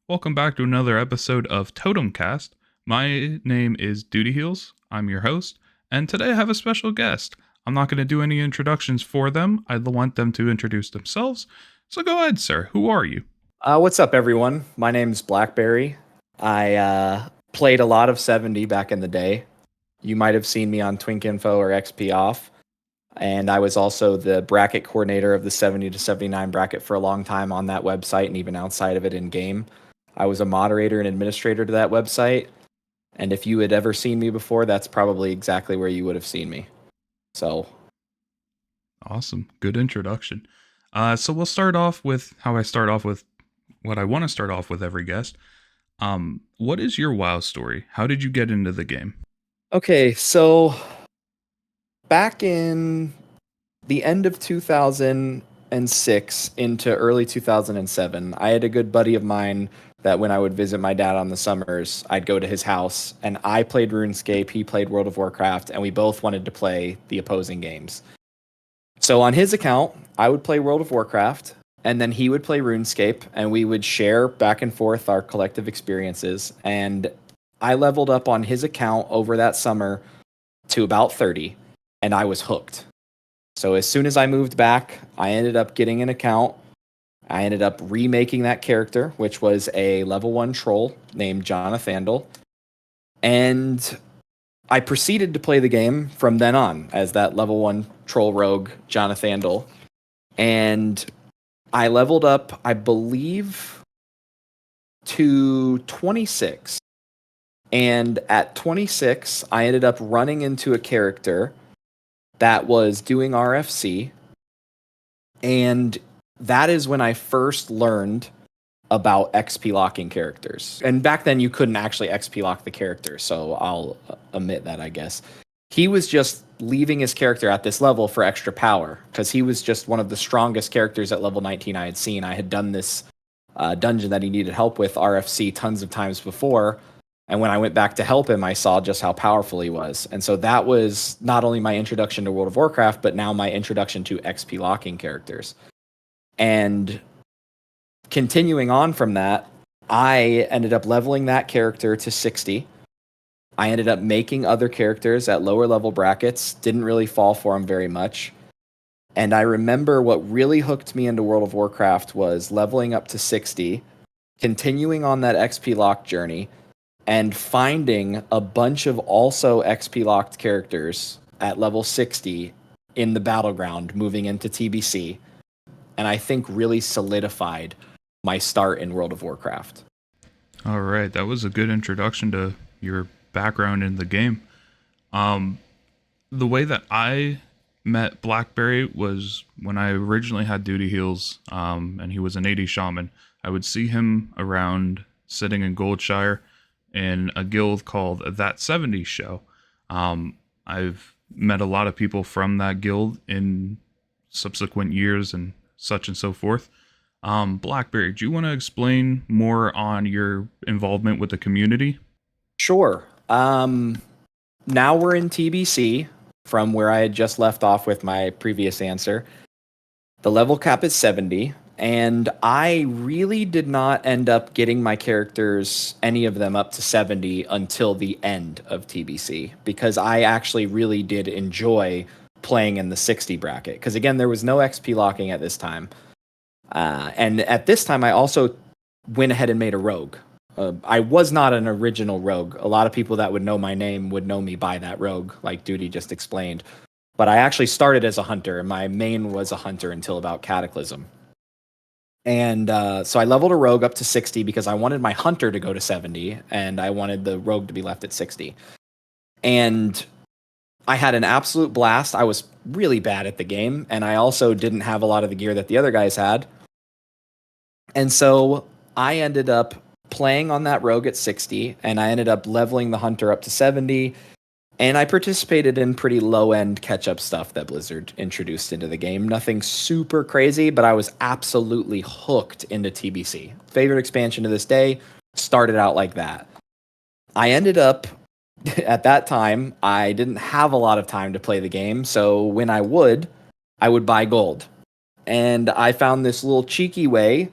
Welcome back to another episode of TotemCast. My name is Duty Heals. I'm your host, and today I have a special guest. I'm not going to do any introductions for them. I want them to introduce themselves. So go ahead, sir. Who are you? What's up, everyone? My name's Blackberry. I played a lot of 70 back in the day. You might have seen me on Twink Info or XP Off. And I was also the bracket coordinator of the 70 to 79 bracket for a long time on that website and even outside of it in game. I was a moderator and administrator to that website. And if you had ever seen me before, that's probably exactly where you would have seen me. So, Awesome. Good introduction. So we'll start off with how I start off with what I want to start off with every guest. What is your WoW story? How did you get into the game? okay, so back in the end of 2006 into early 2007, I had a good buddy of mine that when I would visit my dad on the summers, I'd go to his house, and I played RuneScape, he played World of Warcraft, and we both wanted to play the opposing games. So on his account, I would play World of Warcraft, and then he would play RuneScape, and we would share back and forth our collective experiences. And I leveled up on his account over that summer to about 30, and I was hooked. So as soon as I moved back, I ended up getting an account. I ended up remaking that character, which was a level 1 troll named Jonathandel. And I proceeded to play the game from then on as that level 1 troll rogue, Jonathandel. And I leveled up, I believe, to 26. And at 26, I ended up running into a character that was doing RFC. And that is when I first learned about XP locking characters. And back then you couldn't actually XP lock the character, so I'll omit that, I guess. He was just leaving his character at this level for extra power, because he was just one of the strongest characters at level 19 I had seen. I had done this dungeon that he needed help with, RFC, tons of times before. And when I went back to help him, I saw just how powerful he was. And so that was not only my introduction to World of Warcraft, but now my introduction to XP locking characters. And continuing on from that, I ended up leveling that character to 60. I ended up making other characters at lower level brackets, didn't really fall for them very much. And I remember what really hooked me into World of Warcraft was leveling up to 60, continuing on that XP lock journey, and finding a bunch of also XP locked characters at level 60 in the battleground moving into TBC. And I think really solidified my start in World of Warcraft. All right, that was a good introduction to your background in the game. The way that I met Blackberry was when I originally had Duty Heals, and he was an 80 shaman. I would see him around sitting in Goldshire in a guild called That 70s Show. I've met a lot of people from that guild in subsequent years and such and so forth. Blackberry, do you want to explain more on your involvement with the community? Sure. Now we're in TBC from where I had just left off with my previous answer. The level cap is 70, and I really did not end up getting my characters, any of them, up to 70 until the end of TBC, because I actually really did enjoy playing in the 60 bracket. Because again, there was no XP locking at this time. And at this time, I also went ahead and made a rogue. I was not an original rogue. A lot of people that would know my name would know me by that rogue, like Duty just explained. But I actually started as a hunter, and my main was a hunter until about Cataclysm. And so I leveled a rogue up to 60 because I wanted my hunter to go to 70, and I wanted the rogue to be left at 60. And I had an absolute blast. I was really bad at the game, and I also didn't have a lot of the gear that the other guys had. And so I ended up playing on that rogue at 60, and I ended up leveling the hunter up to 70, and I participated in pretty low-end catch-up stuff that Blizzard introduced into the game. Nothing super crazy, but I was absolutely hooked into TBC. Favorite expansion to this day, started out like that. I ended up, at that time, I didn't have a lot of time to play the game, so when I would buy gold. And I found this little cheeky way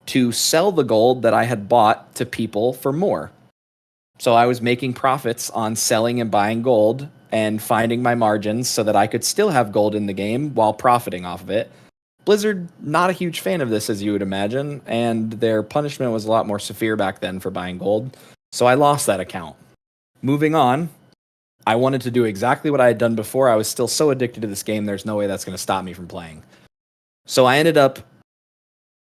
to sell the gold that I had bought to people for more. So I was making profits on selling and buying gold and finding my margins so that I could still have gold in the game while profiting off of it. Blizzard, not a huge fan of this, as you would imagine, and their punishment was a lot more severe back then for buying gold. So I lost that account. Moving on, I wanted to do exactly what I had done before. I was still so addicted to this game, there's no way that's going to stop me from playing. So I ended up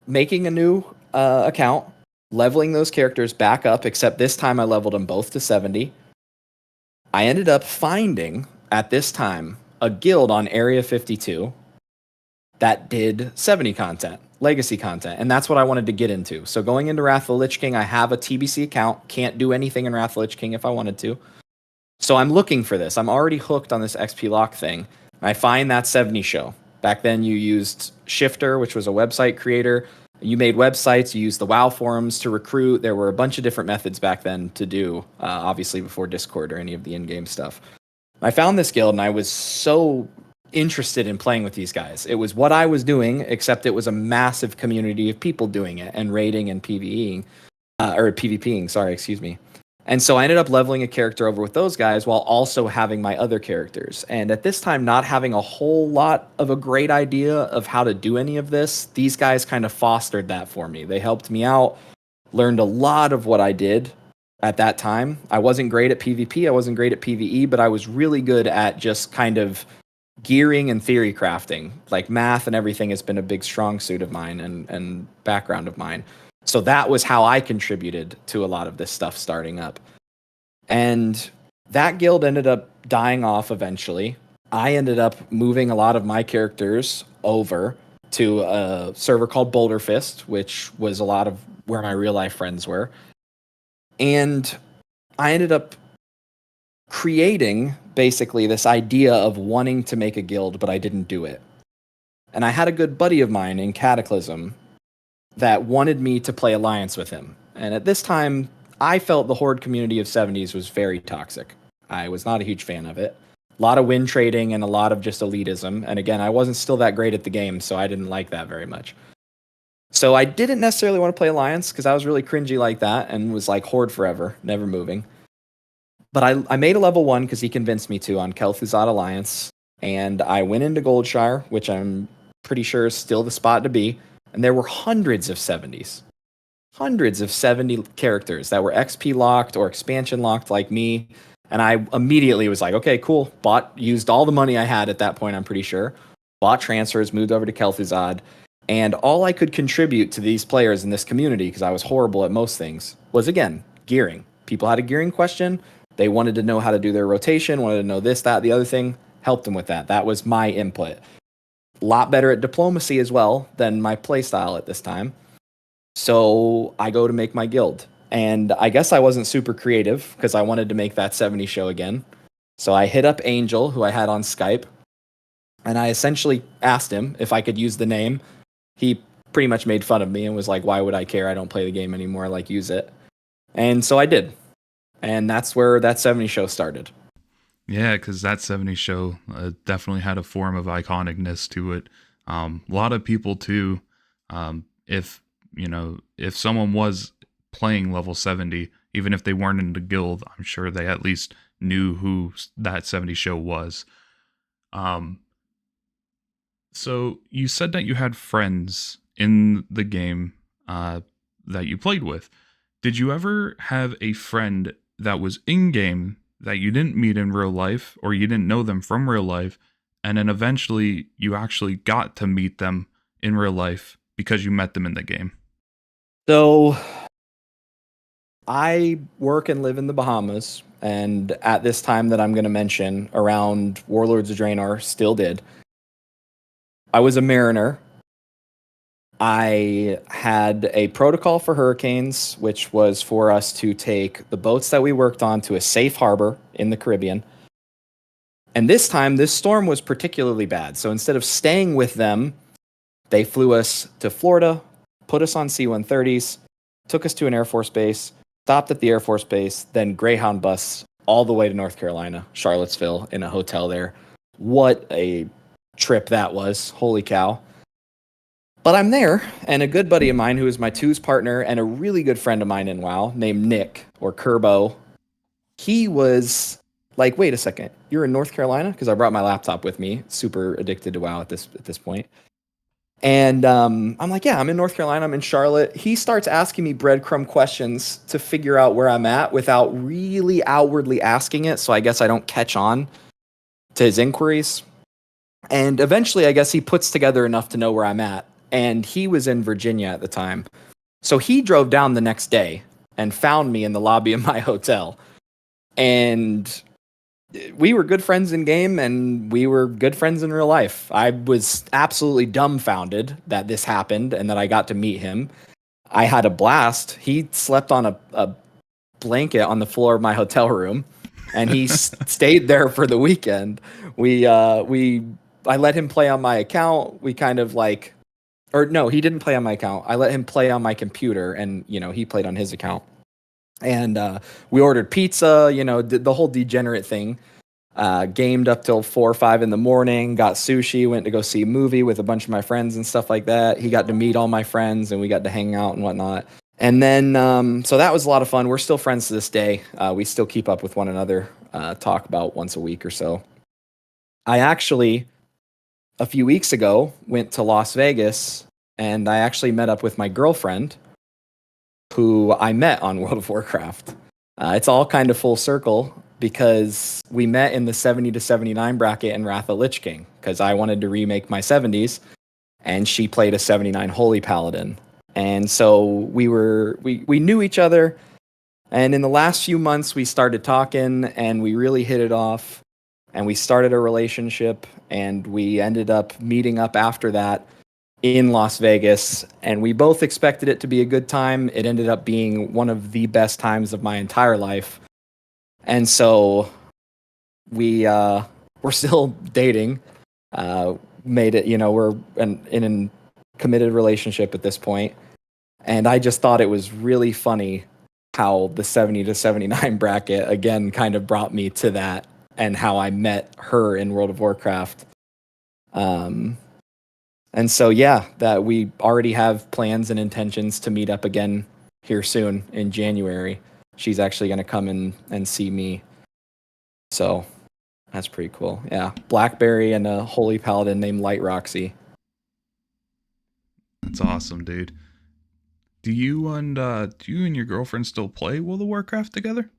making a new account, leveling those characters back up, except this time I leveled them both to 70. I ended up finding, at this time, a guild on Area 52 that did 70 content, legacy content, and that's what I wanted to get into. So going into Wrath of the Lich King, I have a TBC account, can't do anything in Wrath of the Lich King if I wanted to. So I'm looking for this. I'm already hooked on this XP lock thing. I find that 70 show. Back then you used Shifter, which was a website creator. You made websites, you used the WoW forums to recruit. There were a bunch of different methods back then to do, obviously before Discord or any of the in-game stuff. I found this guild and I was so interested in playing with these guys. It was what I was doing, except it was a massive community of people doing it and raiding and PvEing, or PvPing, sorry, excuse me. And so I ended up leveling a character over with those guys while also having my other characters. And at this time, not having a whole lot of a great idea of how to do any of this, these guys kind of fostered that for me. They helped me out, learned a lot of what I did at that time. I wasn't great at PvP, I wasn't great at PvE, but I was really good at just kind of gearing and theory crafting. Like math and everything has been a big strong suit of mine and background of mine. So that was how I contributed to a lot of this stuff starting up. And that guild ended up dying off eventually. I ended up moving a lot of my characters over to a server called Boulder Fist, which was a lot of where my real life friends were. And I ended up creating basically this idea of wanting to make a guild, but I didn't do it. And I had a good buddy of mine in Cataclysm that wanted me to play Alliance with him. And at this time, I felt the Horde community of 70s was very toxic. I was not a huge fan of it. A lot of win trading and a lot of just elitism. And again, I wasn't still that great at the game, so I didn't like that very much. So I didn't necessarily want to play Alliance because I was really cringy like that and was like Horde forever, never moving. But I made a level 1 because he convinced me to on Kel'Thuzad Alliance. And I went into Goldshire, which I'm pretty sure is still the spot to be. And there were hundreds of 70s. Hundreds of 70 characters that were XP locked or expansion locked like me. And I immediately was like, okay, cool. Used all the money I had at that point, I'm pretty sure. Bought transfers, moved over to Kel'Thuzad. And all I could contribute to these players in this community, because I was horrible at most things, was, again, gearing. People had a gearing question. They wanted to know how to do their rotation, wanted to know this, that, the other thing. Helped them with that. That was my input. A lot better at diplomacy as well than my playstyle at this time. So I go to make my guild. And I guess I wasn't super creative because I wanted to make that 70 show again. So I hit up Angel, who I had on Skype, and I essentially asked him if I could use the name. He pretty much made fun of me and was like, why would I care? I don't play the game anymore. Like, use it. And so I did. And that's where that 70 show started. Yeah, because that 70 show definitely had a form of iconicness to it. A lot of people too, if someone was playing level 70, even if they weren't in the guild, I'm sure they at least knew who that 70 show was. So you said that you had friends in the game that you played with. Did you ever have a friend that was in game that you didn't meet in real life, or you didn't know them from real life, and then eventually you actually got to meet them in real life because you met them in the game? So I work and live in the Bahamas, and at this time that I'm going to mention, around Warlords of Draenor, still did. I was a mariner. I had a protocol for hurricanes, which was for us to take the boats that we worked on to a safe harbor in the Caribbean. And this time, this storm was particularly bad. So instead of staying with them, they flew us to Florida, put us on C-130s, took us to an Air Force base, stopped at the Air Force base, then Greyhound bus all the way to North Carolina, Charlottesville, in a hotel there. What a trip that was. Holy cow. But I'm there, and a good buddy of mine who is my twos partner and a really good friend of mine in WoW named Nick or Kerbo, he was like, "Wait a second, you're in North Carolina?" Because I brought my laptop with me, super addicted to WoW at this point. And I'm like, "Yeah, I'm in North Carolina. I'm in Charlotte." He starts asking me breadcrumb questions to figure out where I'm at without really outwardly asking it. So I guess I don't catch on to his inquiries. And eventually, I guess he puts together enough to know where I'm at. And he was in Virginia at the time. So he drove down the next day and found me in the lobby of my hotel. And we were good friends in game and we were good friends in real life. I was absolutely dumbfounded that this happened and that I got to meet him. I had a blast. He slept on a blanket on the floor of my hotel room and he stayed there for the weekend. I let him play on my account. We kind of like, or no, he didn't play on my account. I let him play on my computer and, he played on his account. And we ordered pizza, did the whole degenerate thing. Gamed up till 4 or 5 in the morning, got sushi, went to go see a movie with a bunch of my friends and stuff like that. He got to meet all my friends and we got to hang out and whatnot. And then, so that was a lot of fun. We're still friends to this day. We still keep up with one another, talk about once a week or so. I actually, a few weeks ago, went to Las Vegas and I actually met up with my girlfriend who I met on World of Warcraft. It's all kind of full circle because we met in the 70 to 79 bracket in Wrath of Lich King because I wanted to remake my 70s and she played a 79 Holy Paladin. And so we knew each other, and in the last few months we started talking and we really hit it off and we started a relationship and we ended up meeting up after that in Las Vegas, and we both expected it to be a good time. It ended up being one of the best times of my entire life. And so we're still dating. Made it, we're in a committed relationship at this point. And I just thought it was really funny how the 70 to 79 bracket again kind of brought me to that and how I met her in World of Warcraft. And so, yeah, that we already have plans and intentions to meet up again here soon in January. She's actually going to come and see me. So that's pretty cool. Yeah. Blackberryy and a holy paladin named Light Roxy. That's awesome, dude. Do you and your girlfriend still play World of Warcraft together?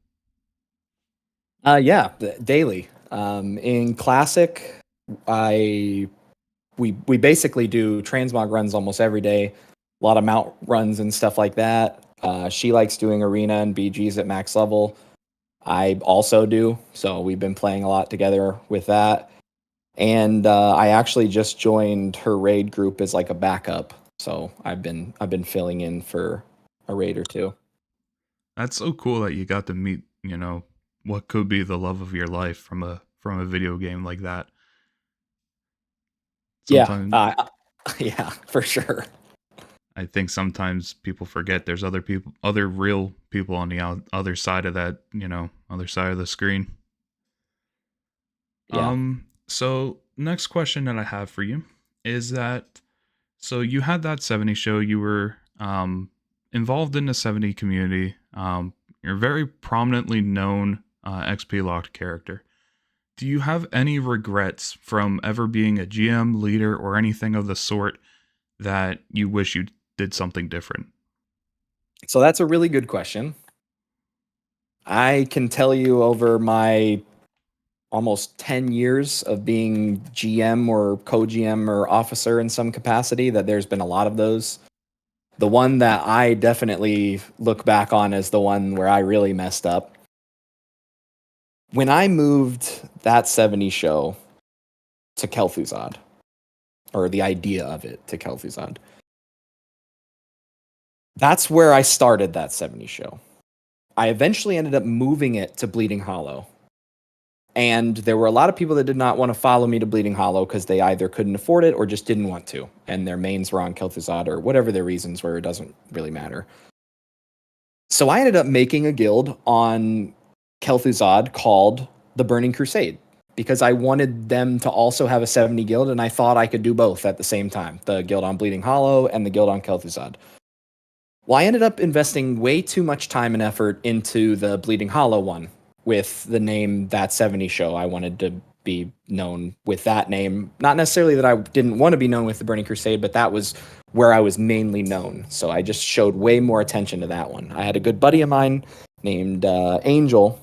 Yeah, daily. In Classic, I we basically do transmog runs almost every day. A lot of mount runs and stuff like that. She likes doing arena and BGs at max level. I also do, so we've been playing a lot together with that. And I actually just joined her raid group as like a backup, so I've been filling in for a raid or two. That's so cool that you got to meet, what could be the love of your life from a video game like that. Yeah, Sometimes yeah, for sure. I think sometimes people forget there's other people, other real people on the other side of that, other side of the screen. Yeah. So next question that I have for you is that so you had that 70 show, you were involved in the 70 community. You're a very prominently known XP locked character. Do you have any regrets from ever being a GM, leader, or anything of the sort that you wish you did something different? So that's a really good question. I can tell you over my almost 10 years of being GM or co-GM or officer in some capacity that there's been a lot of those. The one that I definitely look back on as the one where I really messed up. When I moved that 70 show to Kel'Thuzad, or the idea of it to Kel'Thuzad, that's where I started that 70 show. I eventually ended up moving it to Bleeding Hollow. And there were a lot of people that did not want to follow me to Bleeding Hollow because they either couldn't afford it or just didn't want to. And their mains were on Kel'Thuzad or whatever their reasons were. It doesn't really matter. So I ended up making a guild on Kel'Thuzad called the Burning Crusade. because I wanted them to also have a 70 guild, and I thought I could do both at the same time, the guild on Bleeding Hollow and the guild on Kel'Thuzad. Well, I ended up investing way too much time and effort into the Bleeding Hollow one with the name That 70 Show. I wanted to be known with that name. Not necessarily that I didn't want to be known with the Burning Crusade, but that was where I was mainly known. So I just showed way more attention to that one. I had a good buddy of mine named Angel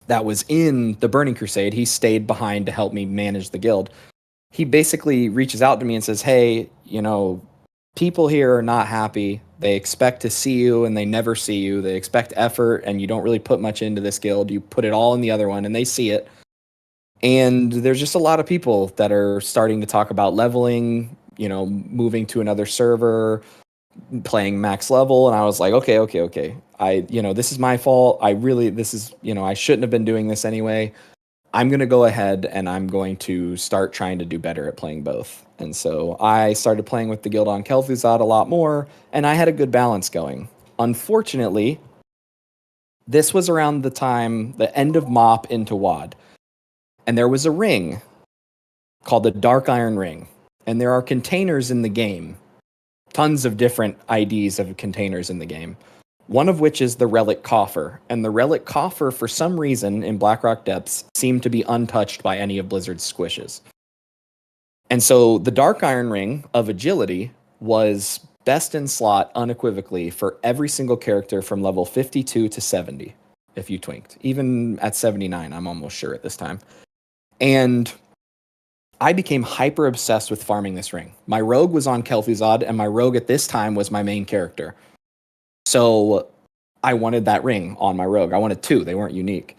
that was in the Burning Crusade. He stayed behind to help me manage the guild. He basically reaches out to me and says, "Hey, people here are not happy. They expect to see you and they never see you. They expect effort and you don't really put much into this guild. You put it all in the other one and they see it. And there's just a lot of people that are starting to talk about leveling, moving to another server, playing max level." And I was like, okay. This is my fault. I shouldn't have been doing this anyway. I'm going to go ahead and I'm going to start trying to do better at playing both. And so I started playing with the guild on Kel'Thuzad a lot more, and I had a good balance going. Unfortunately, this was around the end of MoP into WoD, and there was a ring called the Dark Iron Ring, and there are containers in the game, tons of different IDs of containers in the game. One of which is the Relic Coffer. And the Relic Coffer, for some reason, in Blackrock Depths, seemed to be untouched by any of Blizzard's squishes. And so the Dark Iron Ring of Agility was best in slot unequivocally for every single character from level 52 to 70, if you twinked. Even at 79, I'm almost sure at this time. And I became hyper obsessed with farming this ring. My rogue was on Kel'Thuzad, and my rogue at this time was my main character. So I wanted that ring on my rogue. I wanted two. They weren't unique.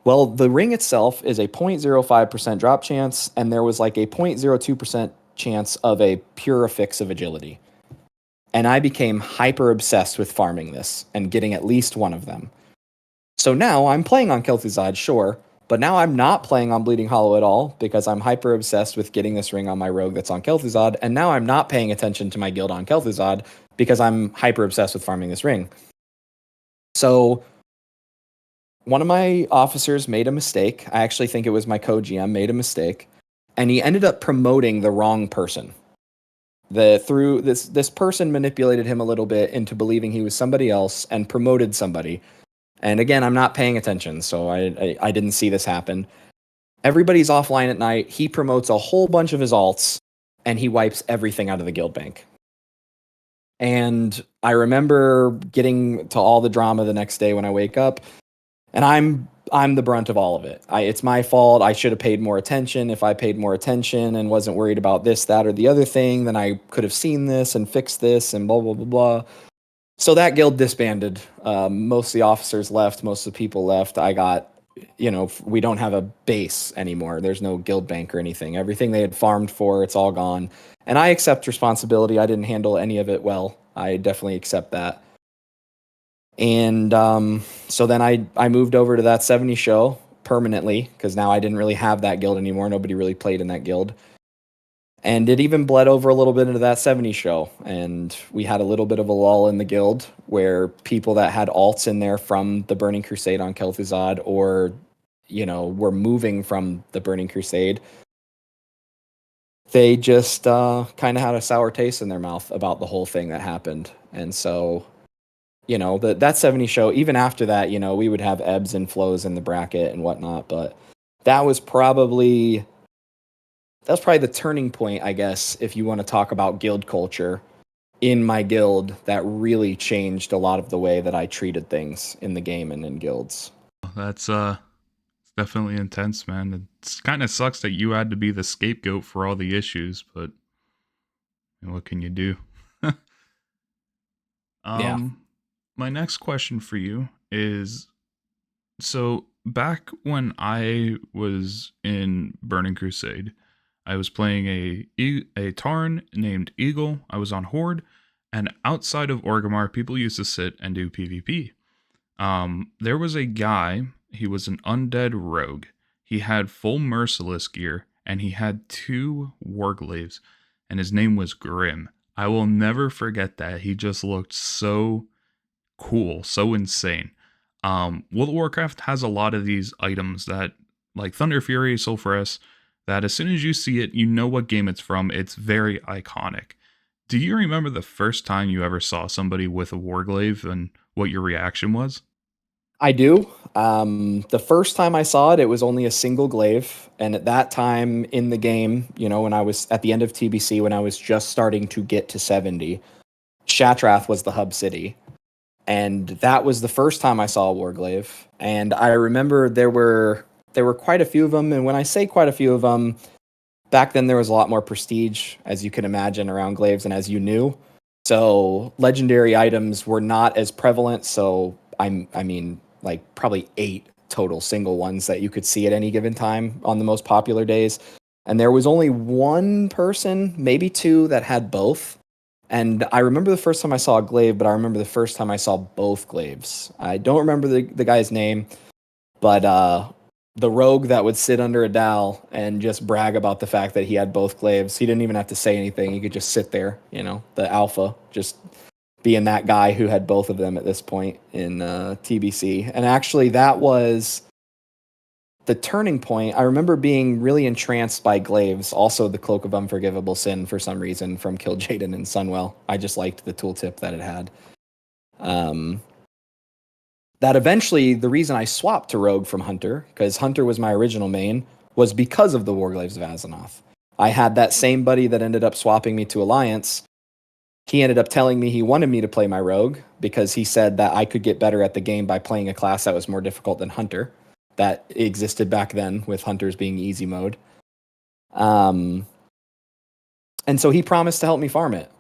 Well, the ring itself is a 0.05% drop chance, and there was like a 0.02% chance of a pure affix of agility. And I became hyper obsessed with farming this and getting at least one of them. So now I'm playing on Kel'Thuzad, sure, but now I'm not playing on Bleeding Hollow at all because I'm hyper obsessed with getting this ring on my rogue that's on Kel'Thuzad, and now I'm not paying attention to my guild on Kel'Thuzad because I'm hyper obsessed with farming this ring. So one of my officers made a mistake. I actually think it was my co-GM made a mistake, and he ended up promoting the wrong person. Through this person manipulated him a little bit into believing he was somebody else and promoted somebody. And again, I'm not paying attention, so I didn't see this happen. Everybody's offline at night. He promotes a whole bunch of his alts, and he wipes everything out of the guild bank. And I remember getting to all the drama the next day when I wake up, and I'm the brunt of all of it. It's my fault. I should have paid more attention. If I paid more attention and wasn't worried about this, that, or the other thing, then I could have seen this and fixed this and blah, blah, blah, blah. So that guild disbanded. Most of the officers left. Most of the people left. We don't have a base anymore. There's no guild bank or anything. Everything they had farmed for, it's all gone. And I accept responsibility. I didn't handle any of it well. I definitely accept that. And so then I moved over to that 70 show permanently because now I didn't really have that guild anymore. Nobody really played in that guild. And it even bled over a little bit into that 70 show. And we had a little bit of a lull in the guild where people that had alts in there from the Burning Crusade on Kel'Thuzad or, were moving from the Burning Crusade, they just kind of had a sour taste in their mouth about the whole thing that happened. And so, that 70 show, even after that, we would have ebbs and flows in the bracket and whatnot. But that was probably the turning point, I guess, if you want to talk about guild culture in my guild that really changed a lot of the way that I treated things in the game and in guilds. That's definitely intense, man. It kind of sucks that you had to be the scapegoat for all the issues, but what can you do? Yeah. My next question for you is, so back when I was in Burning Crusade, I was playing a Tarn named Eagle. I was on Horde, and outside of Orgrimmar, people used to sit and do PvP. There was a guy. He was an undead rogue. He had full merciless gear, and he had 2 warglaives, and his name was Grim. I will never forget that. He just looked so cool, so insane. World of Warcraft has a lot of these items that like Thunder Fury, Sulfuras, that as soon as you see it, you know what game it's from. It's very iconic. Do you remember the first time you ever saw somebody with a Warglaive and what your reaction was? I do. The first time I saw it, it was only a single glaive. And at that time in the game, when I was at the end of TBC, when I was just starting to get to 70, Shatrath was the hub city. And that was the first time I saw a Warglaive. And I remember there were quite a few of them. And when I say quite a few of them, back then there was a lot more prestige, as you can imagine, around glaives and as you knew. So legendary items were not as prevalent. So I mean, like probably 8 total single ones that you could see at any given time on the most popular days. And there was only one person, maybe two, that had both. And I remember the first time I saw a glaive, but I remember the first time I saw both glaives. I don't remember the guy's name, but the rogue that would sit under a dowel and just brag about the fact that he had both glaives. He didn't even have to say anything. He could just sit there, the alpha, just being that guy who had both of them at this point in TBC. And actually, that was the turning point. I remember being really entranced by glaives, also the Cloak of Unforgivable Sin for some reason from Kil'jaeden and Sunwell. I just liked the tooltip that it had. That eventually, the reason I swapped to Rogue from Hunter, because Hunter was my original main, was because of the Warglaives of Azzinoth. I had that same buddy that ended up swapping me to Alliance. He ended up telling me he wanted me to play my Rogue because he said that I could get better at the game by playing a class that was more difficult than Hunter. That existed back then, with Hunters being easy mode. And so he promised to help me farm it.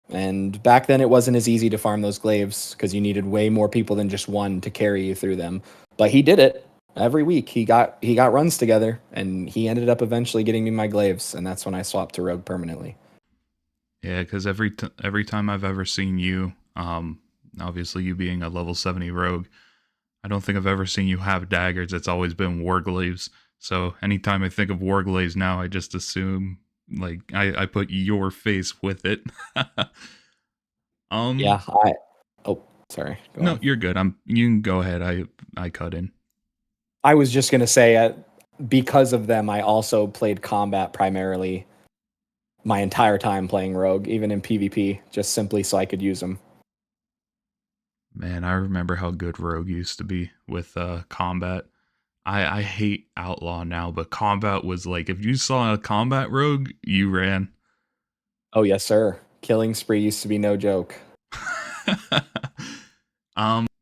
And back then it wasn't as easy to farm those glaives because you needed way more people than just one to carry you through them. But he did it every week. He got runs together, and he ended up eventually getting me my glaives, and that's when I swapped to Rogue permanently. Yeah, because every time I've ever seen you, obviously you being a level 70 rogue, I don't think I've ever seen you have daggers. It's always been Warglaives. So anytime I think of Warglaives now, I just assume like I put your face with it. um, Yeah, oh, sorry, go no, on. you're good. You can go ahead. I cut in. I was just gonna say, because of them, I also played combat primarily my entire time playing Rogue, even in PvP, just simply so I could use them. Man, I remember how good Rogue used to be with combat. I hate Outlaw now, but combat was like if you saw a combat rogue, you ran. Oh yes, sir. Killing spree used to be no joke.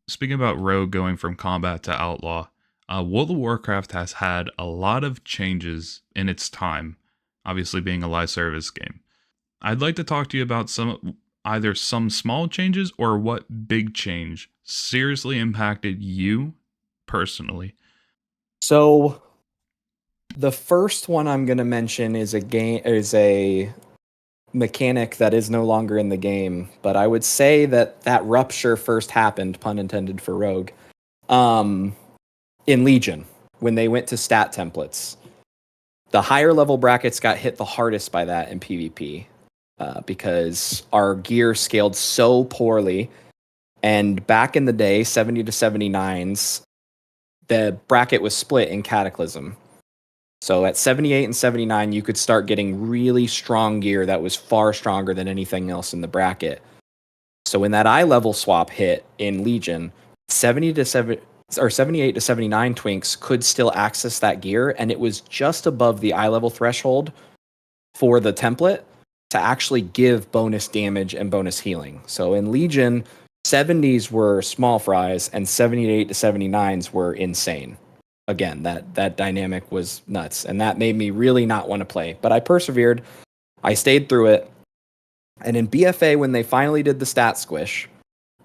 Speaking about rogue going from combat to outlaw, World of Warcraft has had a lot of changes in its time, obviously being a live service game. I'd like to talk to you about either some small changes or what big change seriously impacted you personally. So the first one I'm gonna mention is a mechanic that is no longer in the game, but I would say that rupture first happened, pun intended for Rogue, um, in Legion when they went to stat templates. The higher level brackets got hit the hardest by that in PvP because our gear scaled so poorly. And back in the day, 70 to 79s, the bracket was split in Cataclysm. So at 78 and 79, you could start getting really strong gear that was far stronger than anything else in the bracket. So when that eye level swap hit in Legion, 70 to 7 or 78 to 79 twinks could still access that gear, and it was just above the eye level threshold for the template to actually give bonus damage and bonus healing. So in Legion, 70s were small fries and 78 to 79s were insane. Again, that dynamic was nuts, and that made me really not want to play. But I persevered. I stayed through it. And in BFA, when they finally did the stat squish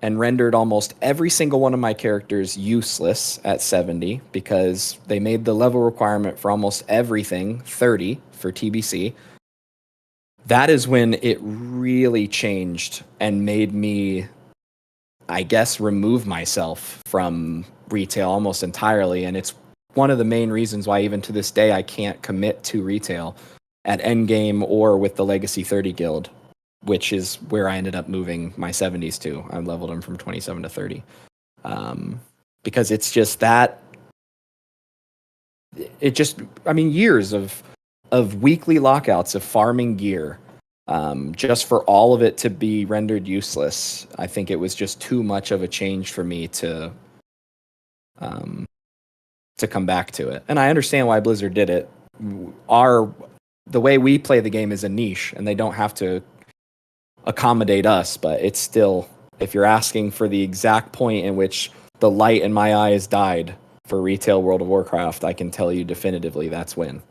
and rendered almost every single one of my characters useless at 70 because they made the level requirement for almost everything 30 for TBC, that is when it really changed and made me, I guess, remove myself from retail almost entirely. And it's one of the main reasons why even to this day I can't commit to retail at endgame or with the Legacy 30 guild, which is where I ended up moving my 70s to. I leveled them from 27 to 30. Because it's just it just, I mean, years of weekly lockouts of farming gear, just for all of it to be rendered useless. I think it was just too much of a change for me um, to come back to it. And I understand why Blizzard did it. Our the way we play the game is a niche, and they don't have to accommodate us. But it's still, if you're asking for the exact point in which the light in my eyes died for retail World of Warcraft, I can tell you definitively that's when.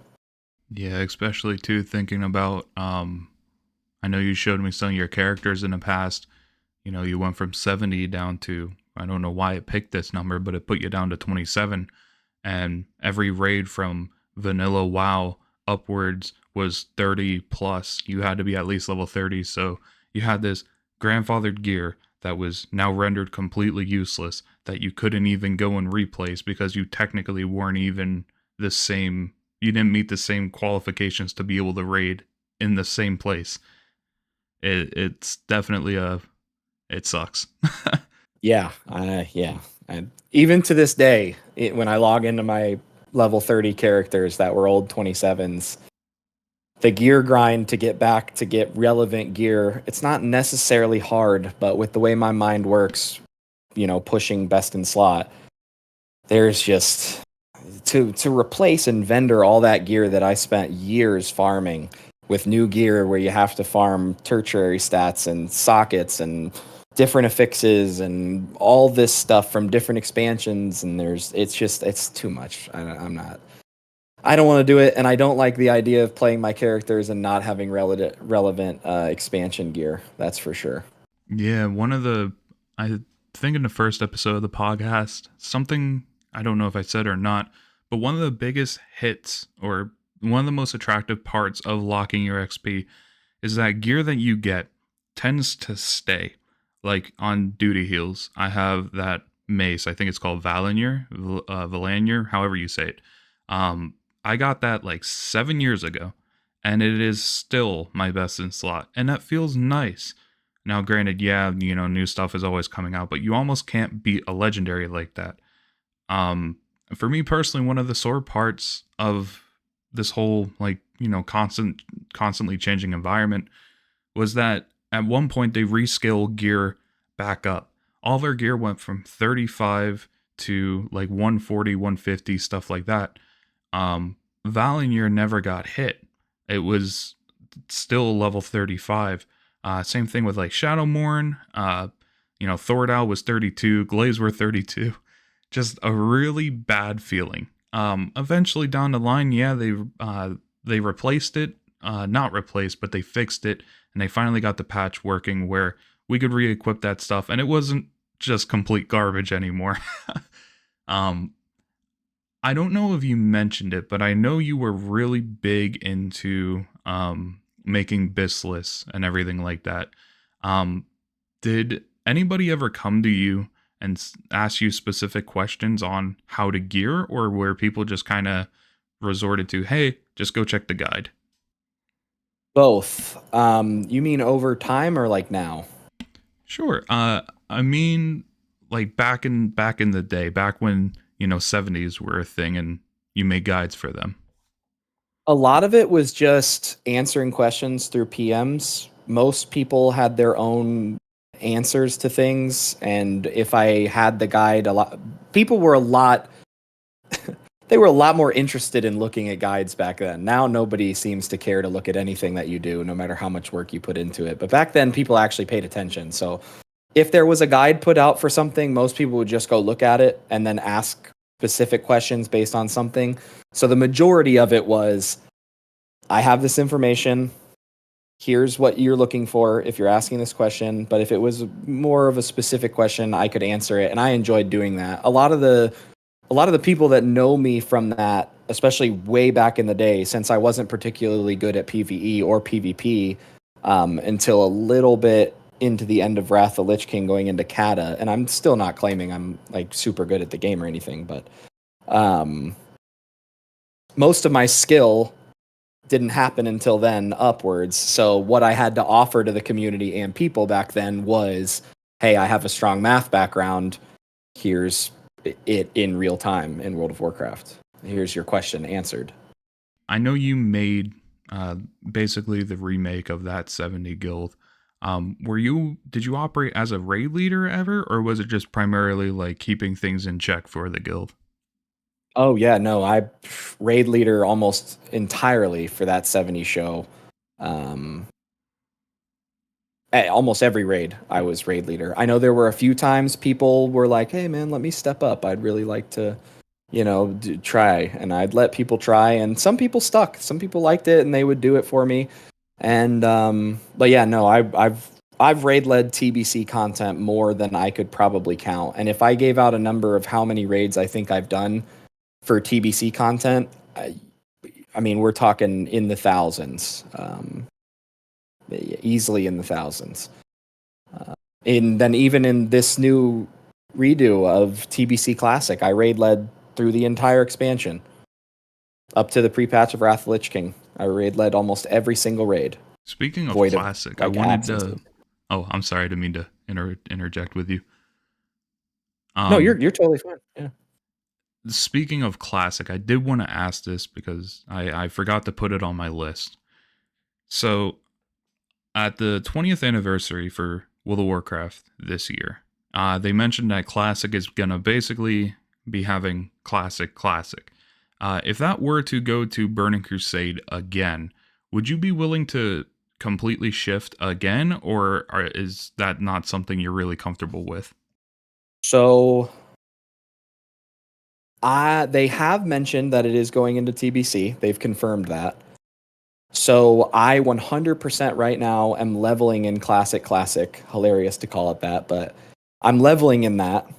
Yeah, especially too thinking about I know you showed me some of your characters in the past. You know, you went from 70 down to, I don't know why it picked this number, but it put you down to 27. And every raid from vanilla WoW upwards was 30 plus. You had to be at least level 30. So you had this grandfathered gear that was now rendered completely useless that you couldn't even go and replace because you technically weren't even the same. You didn't meet the same qualifications to be able to raid in the same place. It's definitely it sucks. Yeah, yeah. And even to this day, when I log into my level 30 characters that were old 27s, the gear grind to get back to get relevant gear, it's not necessarily hard, but with the way my mind works, pushing best in slot, there's just to replace and vendor all that gear that I spent years farming with new gear where you have to farm tertiary stats and sockets and different affixes and all this stuff from different expansions, and it's too much. I don't want to do it, and I don't like the idea of playing my characters and not having relevant expansion gear. That's for sure. Yeah, I think in the first episode of the podcast, something I don't know if I said or not, but one of the biggest hits or one of the most attractive parts of locking your XP is that gear that you get tends to stay. Like on duty heals, I have that mace. I think it's called Valanier, however you say it. I got that like 7 years ago, and it is still my best in slot, and that feels nice. Now, granted, yeah, new stuff is always coming out, but you almost can't beat a legendary like that. Um, for me personally, one of the sore parts of this whole constantly changing environment was that at one point they rescale gear back up. All their gear went from 35 to like 140, 150, stuff like that. Valinor never got hit. It was still level 35. Same thing with like Shadowmourne. Thordal was 32. Glaze were 32. Just a really bad feeling. Eventually down the line, yeah, they replaced it. Not replaced, but they fixed it, and they finally got the patch working where we could re-equip that stuff, and it wasn't just complete garbage anymore. um, I don't know if you mentioned it, but I know you were really big into making Bislists and everything like that. Um, did anybody ever come to you and ask you specific questions on how to gear, or where people just kind of resorted to, hey, just go check the guide? Both. You mean over time or like now? Sure. I mean, like back in the day, back when 70s were a thing, and you made guides for them. A lot of it was just answering questions through PMs. Most people had their own answers to things, and if I had the guide, people were a lot they were a lot more interested in looking at guides back then. Now nobody seems to care to look at anything that you do, no matter how much work you put into it. But back then people actually paid attention. So if there was a guide put out for something, most people would just go look at it and then ask specific questions based on something. So the majority of it was, I have this information. Here's what you're looking for if you're asking this question. But if it was more of a specific question, I could answer it. And I enjoyed doing that. A lot of the people that know me from that, especially way back in the day, since I wasn't particularly good at PvE or PvP until a little bit into the end of Wrath of the Lich King going into Kata, and I'm still not claiming I'm like super good at the game or anything, but um, most of my skill didn't happen until then upwards. So what I had to offer to the community and people back then was, hey, I have a strong math background. Here's it in real time in World of Warcraft. here's your question answered. I know you made basically the remake of that 70 guild. Did you operate as a raid leader ever, or was it just primarily like keeping things in check for the guild? Oh yeah, no, I raid leader almost entirely for that 70 show. Um, Almost every raid I was raid leader. I know there were a few times people were like, "Hey man, let me step up. I'd really like to, try." And I'd let people try, and some people stuck. Some people liked it, and they would do it for me. And but yeah, no, I've raid led TBC content more than I could probably count. And if I gave out a number of how many raids I think I've done for TBC content, I mean, we're talking in the thousands, easily in the thousands. And then even in this new redo of TBC Classic, I raid led through the entire expansion up to the pre-patch of Wrath of Lich King. I raid led almost every single raid, Speaking of void of classic, I like wanted absences. to. Oh, I'm sorry, I didn't mean to interject with you. No, Um, you're totally fine. Yeah. Speaking of classic, I did want to ask this because I forgot to put it on my list. So at the 20th anniversary for World of Warcraft this year, they mentioned that Classic is going to basically be having Classic. If that were to go to Burning Crusade again, would you be willing to completely shift again, or is that not something you're really comfortable with? So they have mentioned that it is going into TBC. They've confirmed that. So I 100% right now am leveling in Classic. Hilarious to call it that, but I'm leveling in that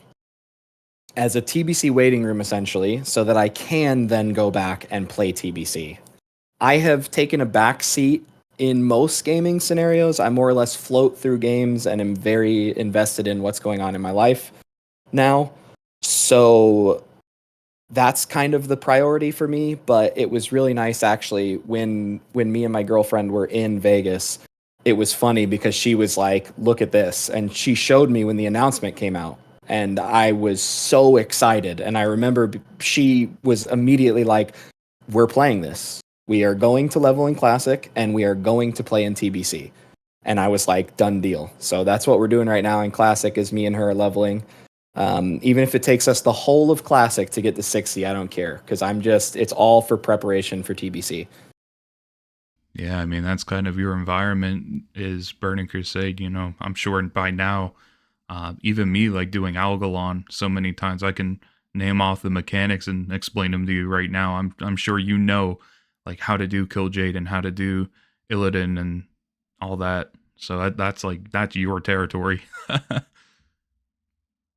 as a TBC waiting room essentially, so that I can then go back and play TBC. I have taken a back seat in most gaming scenarios. I more or less float through games and am very invested in what's going on in my life now. So that's kind of the priority for me, but it was really nice actually when me and my girlfriend were in Vegas. It was funny because she was like, "Look at this." And she showed me when the announcement came out, and I was so excited. And I remember she was immediately like, "We're playing this. We are going to level in Classic and we are going to play in TBC." And I was like, "Done deal." So that's what we're doing right now in Classic is me and her leveling. Even if it takes us the whole of Classic to get to 60, I don't care because it's all for preparation for TBC. Yeah, I mean that's kind of your environment is Burning Crusade. I'm sure by now, even me like doing Algalon so many times, I can name off the mechanics and explain them to you right now. I'm sure like how to do Killjade and how to do Illidan and all that. So that's your territory.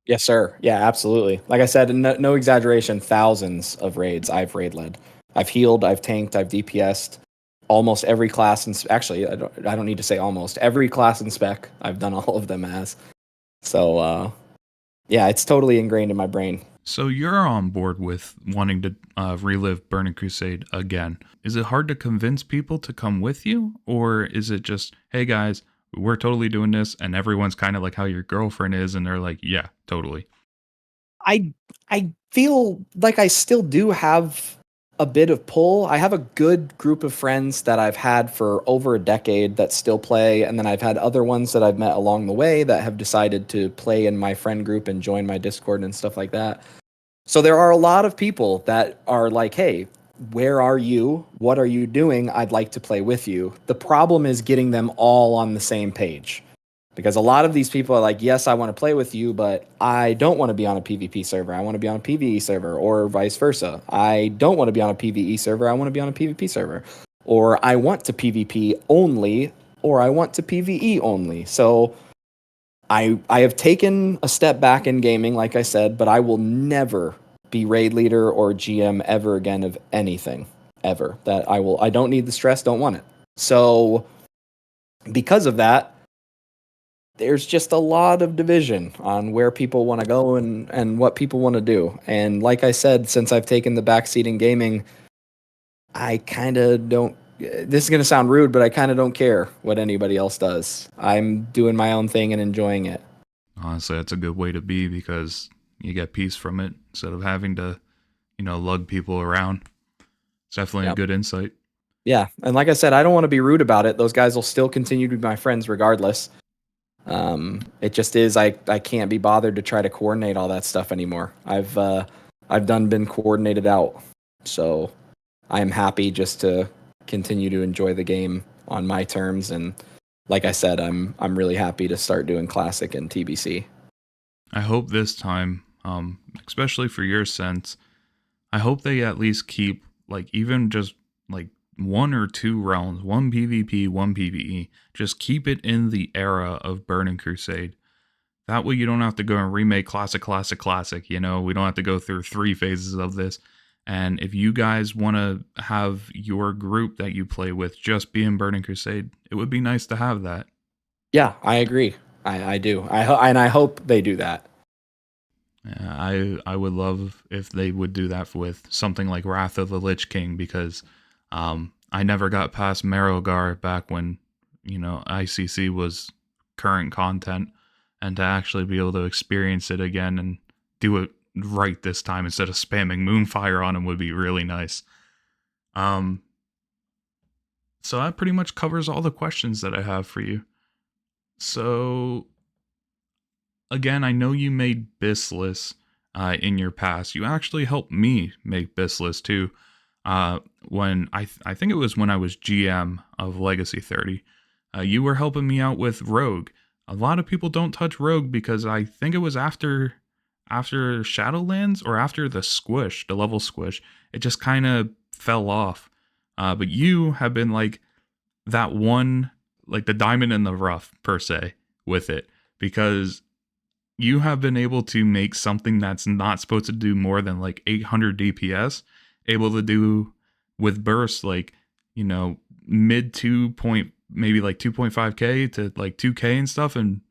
Yes, sir. Yeah, absolutely. Like I said, no exaggeration, thousands of raids I've raid led. I've healed, I've tanked, I've DPS'd almost every class. And actually, I don't need to say almost every class and spec. I've done all of them as. So, yeah, it's totally ingrained in my brain. So you're on board with wanting to relive Burning Crusade again. Is it hard to convince people to come with you, or is it just, hey guys, we're totally doing this, and everyone's kind of like how your girlfriend is, and they're like, yeah, totally. I I feel like I still do have a bit of pull. I have a good group of friends that I've had for over a decade that still play, and then I've had other ones that I've met along the way that have decided to play in my friend group and join my Discord and stuff like that. So there are a lot of people that are like, "Hey, where are you? What are you doing? I'd like to play with you." The problem is getting them all on the same page because a lot of these people are like, yes, I want to play with you, but I don't want to be on a PvP server. I want to be on a PvE server, or vice versa. I don't want to be on a PvE server. I want to be on a PvP server, or I want to PvP only, or I want to PvE only. So I have taken a step back in gaming, like I said, but I will never be raid leader or GM ever again of anything ever. I don't need the stress, don't want it. So because of that, there's just a lot of division on where people want to go and what people want to do. And like I said, since I've taken the backseat in gaming, I kind of don't. This is going to sound rude, but I kind of don't care what anybody else does. I'm doing my own thing and enjoying it. Honestly, that's a good way to be because you get peace from it instead of having to lug people around. It's definitely a Yep. good insight. Yeah, and like I said, I don't want to be rude about it. Those guys will still continue to be my friends regardless. It just is I can't be bothered to try to coordinate all that stuff anymore. I've done been coordinated out, so I am happy just to continue to enjoy the game on my terms. And like I said, I'm really happy to start doing classic and TBC. I hope this time, especially for your sense, I hope they at least keep like even just like one or two rounds, one PvP, one PvE. Just keep it in the era of Burning Crusade. That way you don't have to go and remake classic, classic, classic. We don't have to go through 3 phases of this. And if you guys want to have your group that you play with just be in Burning Crusade, it would be nice to have that. Yeah, I agree. I do. And I hope they do that. Yeah, I would love if they would do that with something like Wrath of the Lich King because I never got past Marrowgar back when ICC was current content, and to actually be able to experience it again and do it right this time instead of spamming Moonfire on him would be really nice. Um, so that pretty much covers all the questions that I have for you. So again, I know you made Bissless in your past. You actually helped me make Bissless too. When I think it was when I was GM of Legacy 30. You were helping me out with Rogue. A lot of people don't touch Rogue because I think it was after Shadowlands or after the level squish. It just kind of fell off. But you have been like that one, like the diamond in the rough per se with it because you have been able to make something that's not supposed to do more than like 800 DPS able to do with bursts like mid 2 point, maybe like 2.5k to like 2k and stuff. And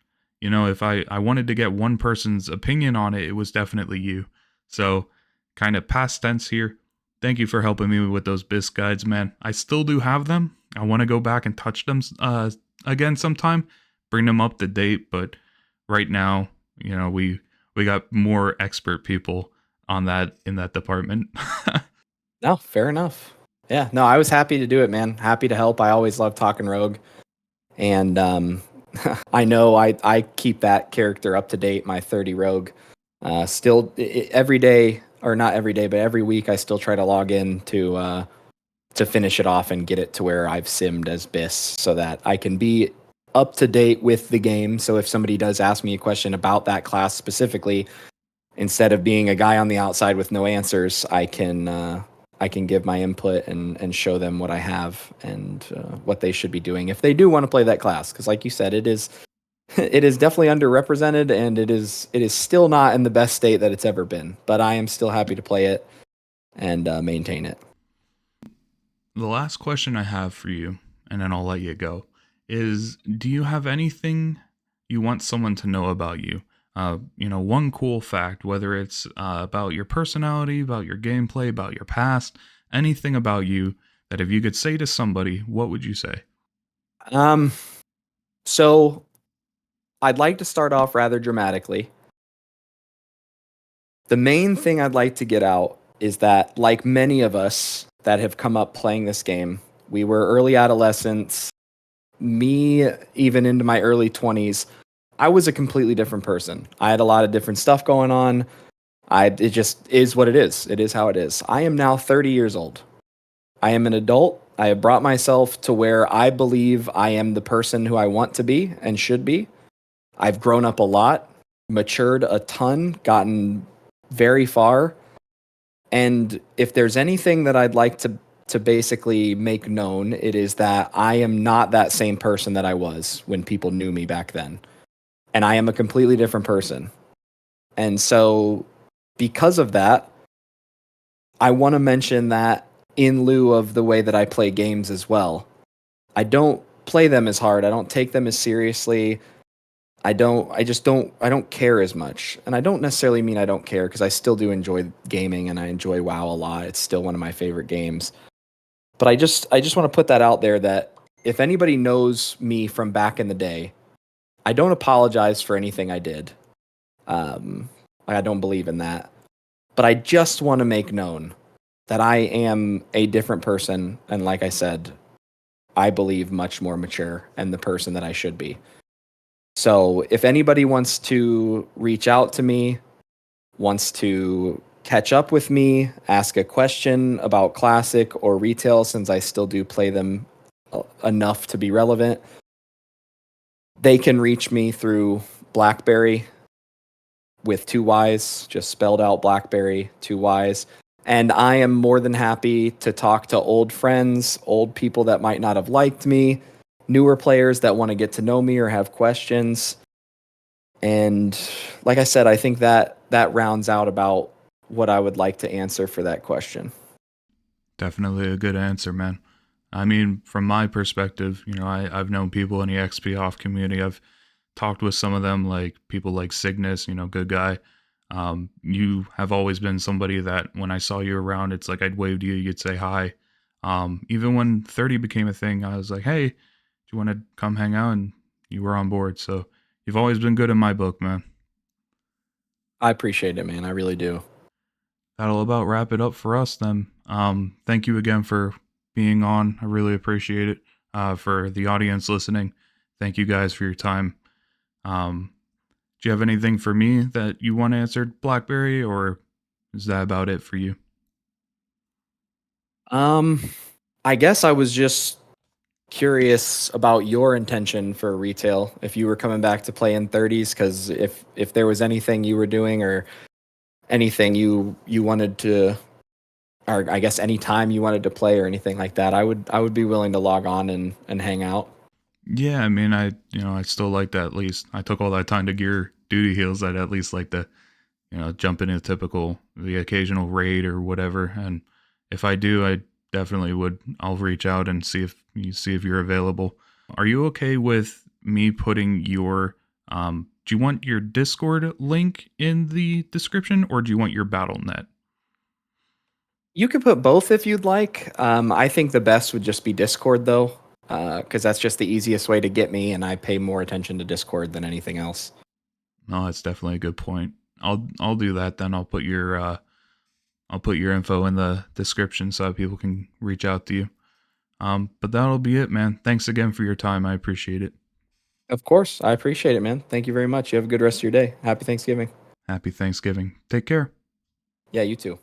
if I wanted to get one person's opinion on it, it was definitely you. So kind of past tense here. Thank you for helping me with those BIS guides, man. I still do have them. I want to go back and touch them again sometime, bring them up to date. But right now, we got more expert people on that in that department. No, fair enough. Yeah, no, I was happy to do it, man. Happy to help. I always love talking Rogue. And I know I keep that character up to date, my 30 Rogue. Still, every day, or not every day, but every week, I still try to log in to finish it off and get it to where I've simmed as BIS so that I can be up to date with the game. So if somebody does ask me a question about that class specifically, instead of being a guy on the outside with no answers, I can give my input and show them what I have and what they should be doing if they do want to play that class. Because, like you said, it is definitely underrepresented, and it is still not in the best state that it's ever been. But I am still happy to play it and maintain it. The last question I have for you, and then I'll let you go, is do you have anything you want someone to know about you? One cool fact, whether it's about your personality, about your gameplay, about your past, anything about you that if you could say to somebody, what would you say? So I'd like to start off rather dramatically. The main thing I'd like to get out is that, like many of us that have come up playing this game, we were early adolescents. Me, even into my early 20s, I was a completely different person. I had a lot of different stuff going on. It just is what it is. It is how it is. I am now 30 years old. I am an adult. I have brought myself to where I believe I am the person who I want to be and should be. I've grown up a lot, matured a ton, gotten very far. And if there's anything that I'd like to basically make known, it is that I am not that same person that I was when people knew me back then. And I am a completely different person. And so because of that, I want to mention that in lieu of the way that I play games as well. I don't play them as hard. I don't take them as seriously. I don't care as much. And I don't necessarily mean I don't care because I still do enjoy gaming and I enjoy WoW a lot. It's still one of my favorite games. But I just want to put that out there that if anybody knows me from back in the day, I don't apologize for anything I did. I don't believe in that. But I just want to make known that I am a different person. And like I said, I believe much more mature and the person that I should be. So if anybody wants to reach out to me, wants to catch up with me, ask a question about Classic or retail, since I still do play them enough to be relevant, they can reach me through Blackberry with two Y's, just spelled out Blackberry, two Y's. And I am more than happy to talk to old friends, old people that might not have liked me, newer players that want to get to know me or have questions. And like I said, I think that rounds out about what I would like to answer for that question. Definitely a good answer, man. I mean, from my perspective, I've known people in the XP off community. I've talked with some of them, like people like Cygnus, good guy. You have always been somebody that when I saw you around, it's like I'd wave to you, you'd say hi. Even when 30 became a thing, I was like, hey, do you want to come hang out? And you were on board. So you've always been good in my book, man. I appreciate it, man. I really do. That'll about wrap it up for us then. Thank you again for being on. I really appreciate it. For the audience listening, thank you guys for your time. Do you have anything for me that you want answered, Blackberry, or is that about it for you? Um, I guess I was just curious about your intention for retail. If you were coming back to play in 30s, because if there was anything you were doing or anything you wanted to, or I guess any time you wanted to play or anything like that, I would be willing to log on and hang out. Yeah, I mean, I still like to at least. I took all that time to gear duty heals. I'd at least like to, jump into the occasional raid or whatever. And if I do, I definitely would. I'll reach out and see if you're available. Are you okay with me putting your do you want your Discord link in the description or do you want your BattleNet? You could put both if you'd like. I think the best would just be Discord though, because that's just the easiest way to get me, and I pay more attention to Discord than anything else. No, that's definitely a good point. I'll do that then. I'll put your info in the description so that people can reach out to you. But that'll be it, man. Thanks again for your time. I appreciate it. Of course, I appreciate it, man. Thank you very much. You have a good rest of your day. Happy Thanksgiving. Happy Thanksgiving. Take care. Yeah, you too.